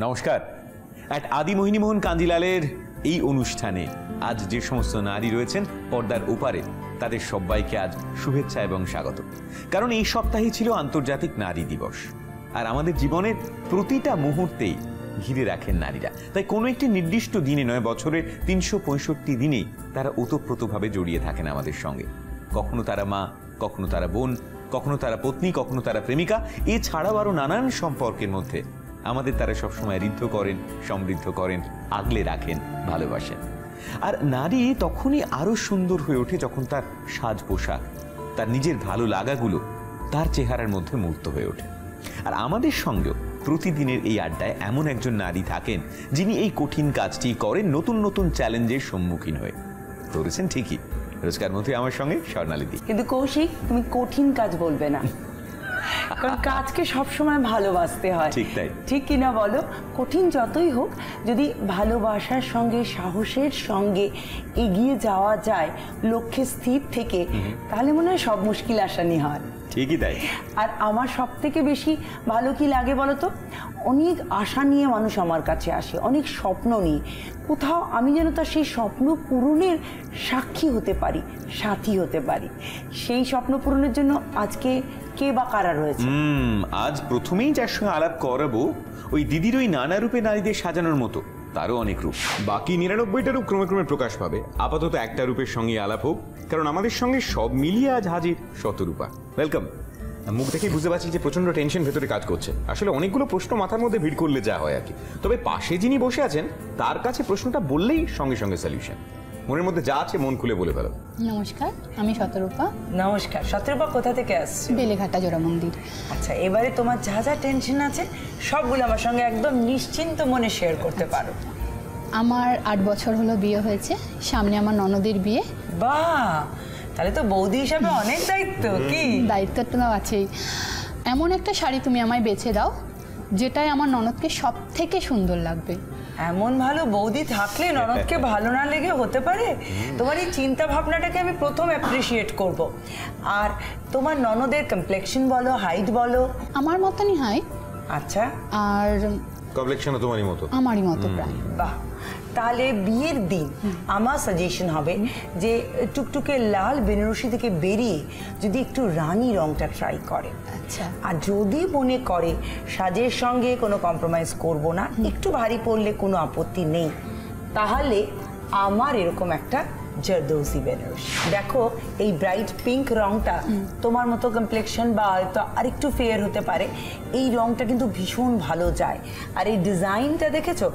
নমস্কার। এক আদি মোহিনীমোহন কাঞ্জিলালের এই অনুষ্ঠানে আজ যে সমস্ত নারী রয়েছেন পর্দার ওপারে, তাদের সবাইকে আজ শুভেচ্ছা এবং স্বাগত। কারণ এই সপ্তাহে ছিল আন্তর্জাতিক নারী দিবস, আর আমাদের জীবনের প্রতিটা মুহূর্তেই ঘিরে রাখেন নারীরা। তাই কোনো একটি নির্দিষ্ট দিনে নয়, বছরের ৩৬৫ দিনেই তারা ওতপ্রোতভাবে জড়িয়ে থাকেন আমাদের সঙ্গে। কখনো তারা মা, কখনো তারা বোন, কখনো তারা পত্নী, কখনো তারা প্রেমিকা। এছাড়াও আরো নানান সম্পর্কের মধ্যে আমাদের তারা সবসময় ঋদ্ধ করেন, সমৃদ্ধ করেন, আগলে রাখেন, ভালোবাসেন। আর নারী তখনই আরো সুন্দর হয়ে ওঠে যখন তার সাজ পোশাক, তার নিজের ভালো লাগাগুলো তার চেহারার মধ্যে মূর্ত হয়ে ওঠে। আর আমাদের সঙ্গেও প্রতিদিনের এই আড্ডায় এমন একজন নারী থাকেন যিনি এই কঠিন কাজটি করেন নতুন নতুন চ্যালেঞ্জের সম্মুখীন হয়ে। ধরেছেন ঠিকই, রোজকার মধ্যে আমার সঙ্গে স্বর্ণালীদি। কিন্তু কৌশিক, তুমি কঠিন কাজ বলবে না, কারণ কাজকে সবসময় ভালোবাসতে হয়। ঠিক তাই, ঠিক কিনা বলো? কঠিন যতই হোক, যদি ভালোবাসার সঙ্গে সাহসের সঙ্গে এগিয়ে যাওয়া যায় লক্ষ্যে স্থির থেকে, তাহলে মনে হয় সব মুশকিল আসানি হয়। ঠিকই তাই। আর আমার সব থেকে বেশি ভালো কি লাগে বলো তো? অনেক আশা নিয়ে মানুষ আমার কাছে আসে, অনেক স্বপ্ন নিয়ে। কোথাও আমি যেন তার সেই স্বপ্ন পূরণের সাক্ষী হতে পারি, সাথী হতে পারি। সেই স্বপ্ন পূরণের জন্য আজকে কে বা কারা রয়েছে? আজ প্রথমেই যার সঙ্গে আলাপ করাবো, ওই দিদির ওই নানা রূপে নারীদের সাজানোর মতো তারও অনেক রূপ। বাকি ৯৯টা রূপ ক্রমে ক্রমে প্রকাশ পাবে। আপাতত একটা রূপের সঙ্গে আলাপ হোক, কারণ আমাদের সঙ্গে সব মিলিয়ে আজ হাজির শতরূপা। ওয়েলকাম। মুখ দেখে বুঝতে পারছি যে প্রচন্ড টেনশন ভেতরে কাজ করছে। আসলে অনেকগুলো প্রশ্ন মাথার মধ্যে ভিড় করলে যা হয় আর কি। তবে পাশে যিনি বসে আছেন তার কাছে প্রশ্নটা বললেই সঙ্গে সঙ্গে সলিউশন। মনের মধ্যে যা আছে মন খুলে বলে ফেলো। নমস্কার, আমি শতরূপা। নমস্কার। শতরূপা কোথা থেকে আসছে? বেলেঘাটা জোড়া মন্দির। আচ্ছা, এবারে তোমার যা যা টেনশন আছে সবগুলো আমার সঙ্গে একদম নিশ্চিন্ত মনে শেয়ার করতে পারো। আমার ৮ বছর হলো বিয়ে হয়েছে, সামনে আমার ননদের বিয়ে। বাহ, তাহলে তো বৌদি হিসাবে অনেক দায়িত্ব। কি দায়িত্বটা তো আছেই। এমন একটা শাড়ি তুমি আমায় বেছে দাও যেটাই আমার ননদকে সব থেকে সুন্দর লাগবে। এমন ভালো বৌদি থাকলে ননদকে ভালো না লেগে হতে পারে? তোমার এই চিন্তা ভাবনাটাকে আমি প্রথম অ্যাপ্রিসিয়েট করব। আর তোমার ননদের কমপ্লেক্সন বলো, হাইট বলো? আমার মতনই হয়। আচ্ছা, আর কমপ্লেক্সনও তোমারই মতো? আমারই মতো প্রায়। বাহ, তাহলে বিয়ের দিন আমার সাজেশন হবে যে টুকটুকে লাল বেনারসি থেকে বেরিয়ে যদি একটু রানী রংটা ট্রাই করে। আচ্ছা। আর যদি মনে করে সাজের সঙ্গে কোনো কম্প্রোমাইজ করব না, একটু ভারী পড়লে কোনো আপত্তি নেই, তাহলে আমার এরকম একটা জারদৌসি বেনারসি। দেখো, এই ব্রাইট পিঙ্ক রংটা তোমার মতো কমপ্লেক্সন বা হয়তো আরেকটু ফেয়ার হতে পারে, এই রংটা কিন্তু ভীষণ ভালো যায়। আর এই ডিজাইনটা দেখেছো,